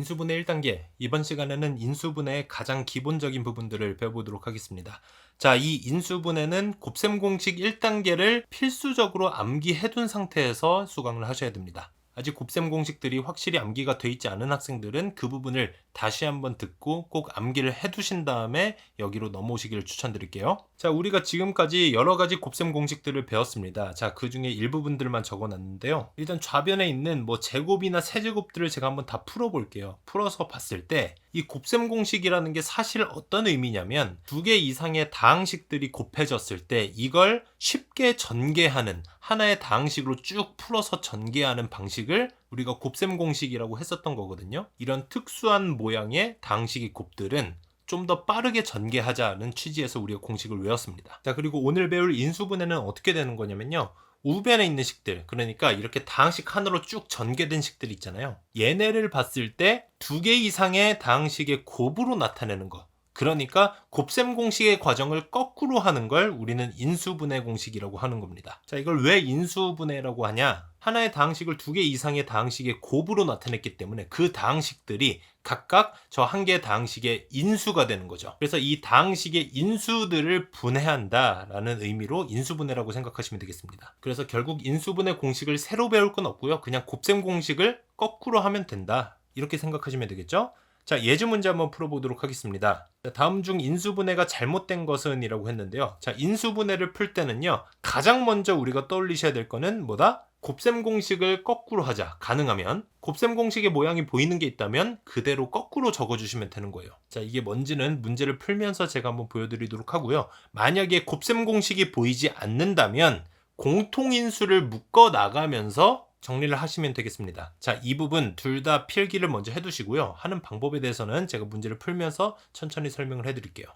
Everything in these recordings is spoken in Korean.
인수분해 1단계, 이번 시간에는 인수분해의 가장 기본적인 부분들을 배워보도록 하겠습니다. 자, 이 인수분해는 곱셈 공식 1단계를 필수적으로 암기해둔 상태에서 수강을 하셔야 됩니다. 아직 곱셈 공식들이 확실히 암기가 돼 있지 않은 학생들은 그 부분을 다시 한번 듣고 꼭 암기를 해두신 다음에 여기로 넘어오시기를 추천드릴게요. 자, 우리가 지금까지 여러 가지 곱셈 공식들을 배웠습니다. 자, 그 중에 일부분들만 적어놨는데요. 일단 좌변에 있는 제곱이나 세제곱들을 제가 한번 다 풀어볼게요. 풀어서 봤을 때 이 곱셈 공식이라는 게 사실 어떤 의미냐면 두 개 이상의 다항식들이 곱해졌을 때 이걸 쉽게 전개하는 하나의 다항식으로 쭉 풀어서 전개하는 방식을 우리가 곱셈 공식이라고 했었던 거거든요. 이런 특수한 모양의 다항식의 곱들은 좀 더 빠르게 전개하자는 취지에서 우리가 공식을 외웠습니다. 자, 그리고 오늘 배울 인수분해는 어떻게 되는 거냐면요. 우변에 있는 식들, 그러니까 이렇게 다항식 하나로 쭉 전개된 식들 있잖아요. 얘네를 봤을 때 두 개 이상의 다항식의 곱으로 나타내는 거. 그러니까 곱셈 공식의 과정을 거꾸로 하는 걸 우리는 인수분해 공식이라고 하는 겁니다. 자, 이걸 왜 인수분해라고 하냐? 하나의 다항식을 두 개 이상의 다항식의 곱으로 나타냈기 때문에 그 다항식들이 각각 저 한 개의 다항식의 인수가 되는 거죠. 그래서 이 다항식의 인수들을 분해한다라는 의미로 인수분해라고 생각하시면 되겠습니다. 그래서 결국 인수분해 공식을 새로 배울 건 없고요. 그냥 곱셈 공식을 거꾸로 하면 된다. 이렇게 생각하시면 되겠죠? 자, 예제 문제 한번 풀어보도록 하겠습니다. 자, 다음 중 인수분해가 잘못된 것은 이라고 했는데요. 자, 인수분해를 풀 때는요. 가장 먼저 우리가 떠올리셔야 될 거는 뭐다? 곱셈 공식을 거꾸로 하자. 가능하면 곱셈 공식의 모양이 보이는 게 있다면 그대로 거꾸로 적어주시면 되는 거예요. 자, 이게 뭔지는 문제를 풀면서 제가 한번 보여드리도록 하고요. 만약에 곱셈 공식이 보이지 않는다면 공통인수를 묶어 나가면서 정리를 하시면 되겠습니다. 자, 이 부분 둘 다 필기를 먼저 해두시고요. 하는 방법에 대해서는 제가 문제를 풀면서 천천히 설명을 해드릴게요.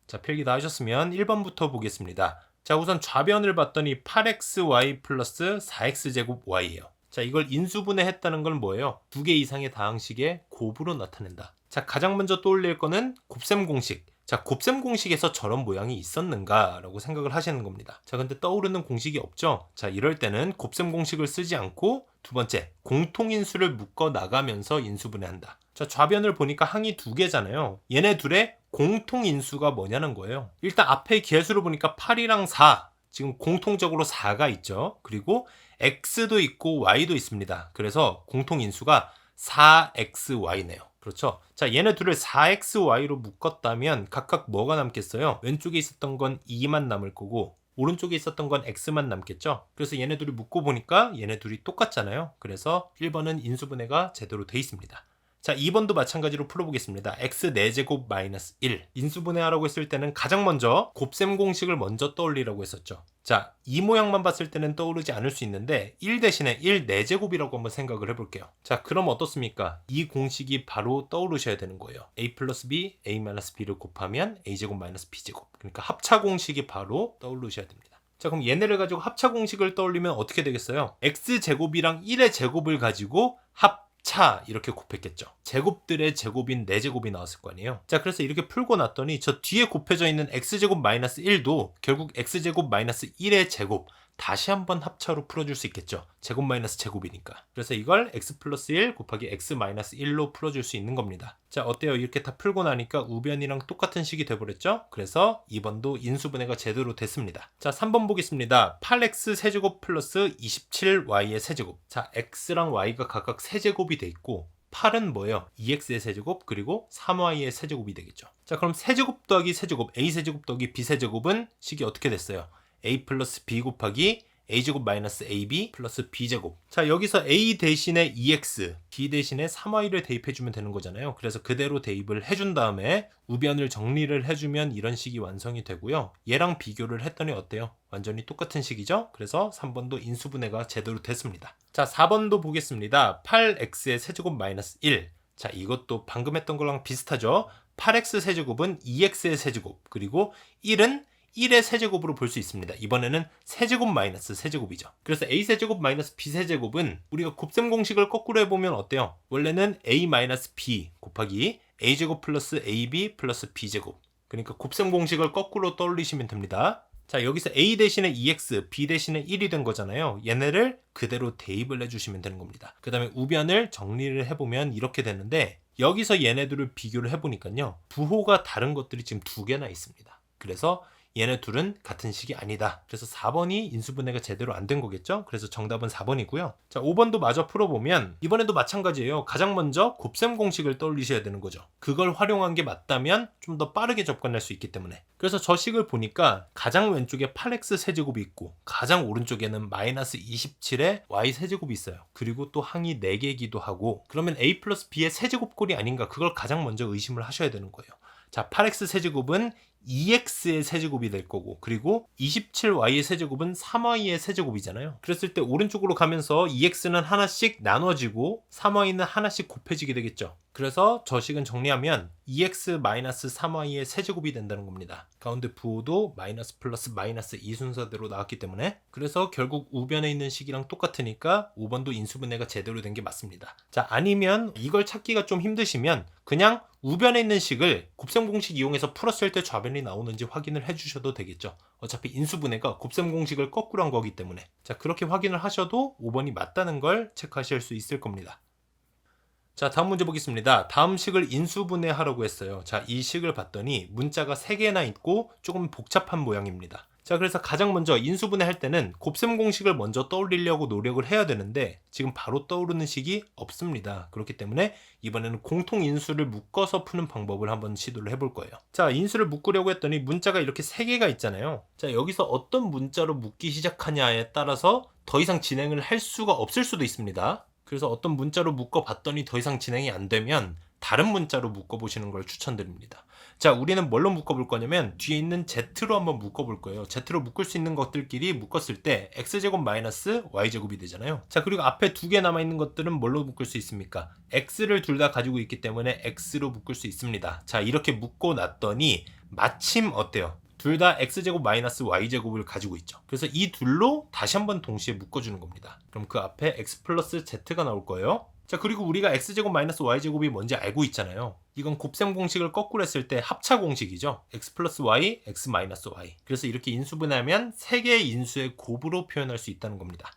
자, 필기 다 하셨으면 1번부터 보겠습니다. 자, 우선 좌변을 봤더니 8xy 플러스 4x제곱 y예요. 자, 이걸 인수분해 했다는 건 뭐예요? 두 개 이상의 다항식의 곱으로 나타낸다. 자, 가장 먼저 떠올릴 거는 곱셈 공식. 자, 곱셈 공식에서 저런 모양이 있었는가 라고 생각을 하시는 겁니다. 자, 근데 떠오르는 공식이 없죠? 자, 이럴 때는 곱셈 공식을 쓰지 않고 두 번째, 공통인수를 묶어 나가면서 인수분해한다. 자, 좌변을 보니까 항이 두 개잖아요. 얘네 둘의 공통인수가 뭐냐는 거예요. 일단 앞에 개수를 보니까 8이랑 4, 지금 공통적으로 4가 있죠. 그리고 x도 있고 y도 있습니다. 그래서 공통인수가 4xy네요. 그렇죠? 자, 얘네 둘을 4xy로 묶었다면 각각 뭐가 남겠어요? 왼쪽에 있었던 건 2만 남을 거고 오른쪽에 있었던 건 x만 남겠죠? 그래서 얘네 둘이 묶고 보니까 얘네 둘이 똑같잖아요. 그래서 1번은 인수분해가 제대로 돼 있습니다. 자, 2번도 마찬가지로 풀어보겠습니다. x 4제곱 마이너스 1. 인수분해하라고 했을 때는 가장 먼저 곱셈 공식을 먼저 떠올리라고 했었죠. 자, 이 모양만 봤을 때는 떠오르지 않을 수 있는데 1 대신에 1 4제곱이라고 한번 생각을 해볼게요. 자, 그럼 어떻습니까? 이 공식이 바로 떠오르셔야 되는 거예요. a 플러스 b, a 마이너스 b를 곱하면 a제곱 마이너스 b제곱. 그러니까 합차 공식이 바로 떠오르셔야 됩니다. 자, 그럼 얘네를 가지고 합차 공식을 떠올리면 어떻게 되겠어요? x제곱이랑 1의 제곱을 가지고 차 이렇게 곱했겠죠. 제곱들의 제곱인 4제곱이 나왔을 거 아니에요. 자, 그래서 이렇게 풀고 났더니 저 뒤에 곱해져 있는 x제곱 마이너스 1도 결국 x제곱 마이너스 1의 제곱 다시 한번 합차로 풀어줄 수 있겠죠. 제곱 마이너스 제곱이니까. 그래서 이걸 x 플러스 1 곱하기 x 마이너스 1로 풀어줄 수 있는 겁니다. 자, 어때요? 이렇게 다 풀고 나니까 우변이랑 똑같은 식이 돼버렸죠? 그래서 2번도 인수분해가 제대로 됐습니다. 자, 3번 보겠습니다. 8x 세제곱 플러스 27y의 세제곱. 자, x랑 y가 각각 세제곱이 돼 있고 8은 뭐예요? 2x의 세제곱 그리고 3y의 세제곱이 되겠죠. 자, 그럼 세제곱 더하기 세제곱 a 세제곱 더하기 b 세제곱은 식이 어떻게 됐어요? a 플러스 b 곱하기 a제곱 마이너스 ab 플러스 b제곱. 자, 여기서 a 대신에 2x, b 대신에 3y를 대입해주면 되는 거잖아요. 그래서 그대로 대입을 해준 다음에 우변을 정리를 해주면 이런 식이 완성이 되고요. 얘랑 비교를 했더니 어때요? 완전히 똑같은 식이죠? 그래서 3번도 인수분해가 제대로 됐습니다. 자, 4번도 보겠습니다. 8x의 세제곱 마이너스 1. 자, 이것도 방금 했던 거랑 비슷하죠? 8x 세제곱은 2x의 세제곱, 그리고 1은 1의 세제곱으로 볼 수 있습니다. 이번에는 세제곱 마이너스 세제곱이죠. 그래서 a세제곱 마이너스 b세제곱은 우리가 곱셈 공식을 거꾸로 해보면 어때요? 원래는 a 마이너스 b 곱하기 a제곱 플러스 ab 플러스 b제곱. 그러니까 곱셈 공식을 거꾸로 떠올리시면 됩니다. 자, 여기서 a 대신에 2x, b 대신에 1이 된 거잖아요. 얘네를 그대로 대입을 해주시면 되는 겁니다. 그 다음에 우변을 정리를 해보면 이렇게 되는데, 여기서 얘네들을 비교를 해보니까요, 부호가 다른 것들이 지금 2개나 있습니다. 그래서 얘네 둘은 같은 식이 아니다. 그래서 4번이 인수분해가 제대로 안 된 거겠죠? 그래서 정답은 4번이고요. 자, 5번도 마저 풀어보면 이번에도 마찬가지예요. 가장 먼저 곱셈 공식을 떠올리셔야 되는 거죠. 그걸 활용한 게 맞다면 좀 더 빠르게 접근할 수 있기 때문에. 그래서 저 식을 보니까 가장 왼쪽에 8x 세제곱이 있고 가장 오른쪽에는 마이너스 27의 y 세제곱이 있어요. 그리고 또 항이 4개이기도 하고, 그러면 a 플러스 b의 세제곱꼴이 아닌가, 그걸 가장 먼저 의심을 하셔야 되는 거예요. 자, 8x 세제곱은 2x의 세제곱이 될 거고, 그리고 27y의 세제곱은 3y의 세제곱이잖아요. 그랬을 때 오른쪽으로 가면서 2x는 하나씩 나눠지고 3y는 하나씩 곱해지게 되겠죠. 그래서 저 식은 정리하면 2x-3y의 세제곱이 된다는 겁니다. 가운데 부호도 마이너스 플러스 마이너스 이 순서대로 나왔기 때문에, 그래서 결국 우변에 있는 식이랑 똑같으니까 5번도 인수분해가 제대로 된 게 맞습니다. 자, 아니면 이걸 찾기가 좀 힘드시면 그냥 우변에 있는 식을 곱셈 공식 이용해서 풀었을 때 좌변이 나오는지 확인을 해주셔도 되겠죠. 어차피 인수분해가 곱셈 공식을 거꾸로 한 거기 때문에. 자, 그렇게 확인을 하셔도 5번이 맞다는 걸 체크하실 수 있을 겁니다. 자, 다음 문제 보겠습니다. 다음 식을 인수분해하라고 했어요. 자, 이 식을 봤더니 문자가 3개나 있고 조금 복잡한 모양입니다. 자, 그래서 가장 먼저 인수분해 할 때는 곱셈 공식을 먼저 떠올리려고 노력을 해야 되는데 지금 바로 떠오르는 식이 없습니다. 그렇기 때문에 이번에는 공통 인수를 묶어서 푸는 방법을 한번 시도를 해볼 거예요. 자, 인수를 묶으려고 했더니 문자가 이렇게 3개가 있잖아요. 자, 여기서 어떤 문자로 묶기 시작하냐에 따라서 더 이상 진행을 할 수가 없을 수도 있습니다. 그래서 어떤 문자로 묶어봤더니 더 이상 진행이 안 되면 다른 문자로 묶어보시는 걸 추천드립니다. 자, 우리는 뭘로 묶어볼 거냐면 뒤에 있는 z로 한번 묶어볼 거예요. z로 묶을 수 있는 것들끼리 묶었을 때 x제곱 마이너스 y제곱이 되잖아요. 자, 그리고 앞에 2개 남아있는 것들은 뭘로 묶을 수 있습니까? x를 둘 다 가지고 있기 때문에 x로 묶을 수 있습니다. 자, 이렇게 묶고 났더니 마침 어때요? 둘 다 x제곱 마이너스 y제곱을 가지고 있죠. 그래서 이 둘로 다시 한번 동시에 묶어주는 겁니다. 그럼 그 앞에 x 플러스 z가 나올 거예요. 자, 그리고 우리가 x제곱 마이너스 y제곱이 뭔지 알고 있잖아요. 이건 곱셈 공식을 거꾸로 했을 때 합차 공식이죠. x 플러스 y, x 마이너스 y. 그래서 이렇게 인수분해하면 3개의 인수의 곱으로 표현할 수 있다는 겁니다.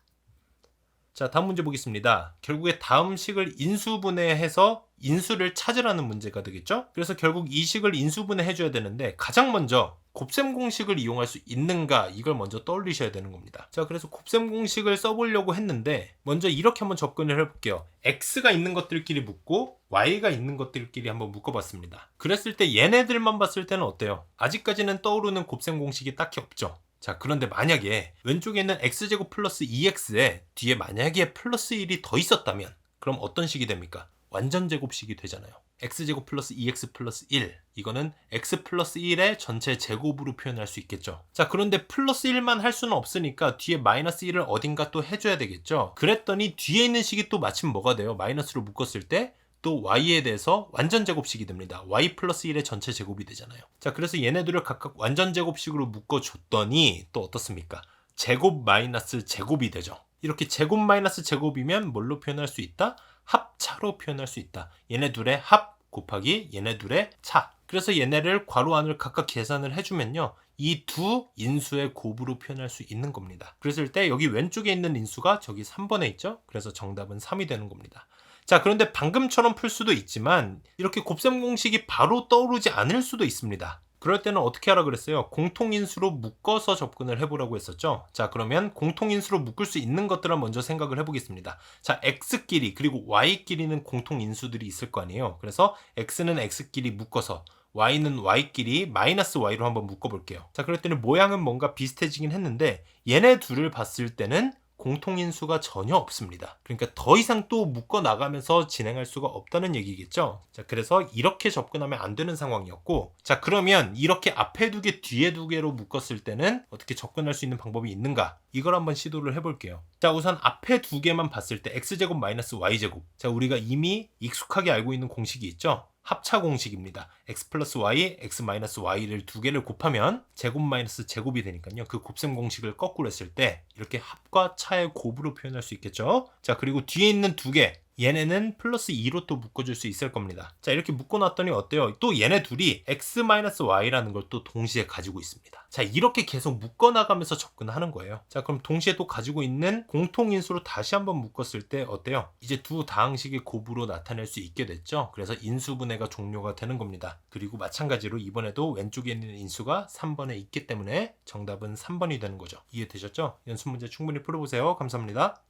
자, 다음 문제 보겠습니다. 결국에 다음 식을 인수분해해서 인수를 찾으라는 문제가 되겠죠? 그래서 결국 이 식을 인수분해 해줘야 되는데 가장 먼저 곱셈 공식을 이용할 수 있는가, 이걸 먼저 떠올리셔야 되는 겁니다. 자, 그래서 곱셈 공식을 써보려고 했는데 먼저 이렇게 한번 접근을 해볼게요. x가 있는 것들끼리 묶고 y가 있는 것들끼리 한번 묶어봤습니다. 그랬을 때 얘네들만 봤을 때는 어때요? 아직까지는 떠오르는 곱셈 공식이 딱히 없죠. 자, 그런데 만약에 왼쪽에 있는 x제곱 플러스 2x에 뒤에 만약에 플러스 1이 더 있었다면 그럼 어떤 식이 됩니까? 완전 제곱식이 되잖아요. x제곱 플러스 2x 플러스 1, 이거는 x 플러스 1의 전체 제곱으로 표현할 수 있겠죠. 자, 그런데 플러스 1만 할 수는 없으니까 뒤에 마이너스 1을 어딘가 또 해줘야 되겠죠. 그랬더니 뒤에 있는 식이 또 마침 뭐가 돼요? 마이너스로 묶었을 때 또 y에 대해서 완전 제곱식이 됩니다. y 플러스 1의 전체 제곱이 되잖아요. 자, 그래서 얘네들을 각각 완전 제곱식으로 묶어줬더니 또 어떻습니까? 제곱 마이너스 제곱이 되죠. 이렇게 제곱 마이너스 제곱이면 뭘로 표현할 수 있다? 합차로 표현할 수 있다. 얘네 둘의 합 곱하기 얘네 둘의 차. 그래서 얘네를 괄호 안을 각각 계산을 해주면요, 이 두 인수의 곱으로 표현할 수 있는 겁니다. 그랬을 때 여기 왼쪽에 있는 인수가 저기 3번에 있죠. 그래서 정답은 3이 되는 겁니다. 자, 그런데 방금처럼 풀 수도 있지만 이렇게 곱셈 공식이 바로 떠오르지 않을 수도 있습니다. 그럴 때는 어떻게 하라 그랬어요? 공통인수로 묶어서 접근을 해보라고 했었죠. 자, 그러면 공통인수로 묶을 수 있는 것들을 먼저 생각을 해보겠습니다. 자, x끼리 그리고 y끼리는 공통인수들이 있을 거 아니에요. 그래서 x는 x끼리 묶어서 y는 y끼리 마이너스 y로 한번 묶어볼게요. 자, 그랬더니 모양은 뭔가 비슷해지긴 했는데 얘네 둘을 봤을 때는 공통인수가 전혀 없습니다. 그러니까 더 이상 또 묶어 나가면서 진행할 수가 없다는 얘기겠죠. 자, 그래서 이렇게 접근하면 안 되는 상황이었고, 자, 그러면 이렇게 앞에 2개 뒤에 2개로 묶었을 때는 어떻게 접근할 수 있는 방법이 있는가, 이걸 한번 시도를 해볼게요. 자, 우선 앞에 2개만 봤을 때 x제곱 마이너스 y제곱, 자, 우리가 이미 익숙하게 알고 있는 공식이 있죠. 합차 공식입니다. x 플러스 y, x 마이너스 y를 2개를 곱하면 제곱 마이너스 제곱이 되니까요. 그 곱셈 공식을 거꾸로 했을 때 이렇게 합과 차의 곱으로 표현할 수 있겠죠. 자, 그리고 뒤에 있는 2개, 얘네는 플러스 2로 또 묶어줄 수 있을 겁니다. 자, 이렇게 묶어놨더니 어때요? 또 얘네 둘이 x-y라는 걸 또 동시에 가지고 있습니다. 자, 이렇게 계속 묶어나가면서 접근하는 거예요. 자, 그럼 동시에 또 가지고 있는 공통인수로 다시 한번 묶었을 때 어때요? 이제 두 다항식의 곱으로 나타낼 수 있게 됐죠. 그래서 인수분해가 종료가 되는 겁니다. 그리고 마찬가지로 이번에도 왼쪽에 있는 인수가 3번에 있기 때문에 정답은 3번이 되는 거죠. 이해되셨죠? 연습 문제 충분히 풀어보세요. 감사합니다.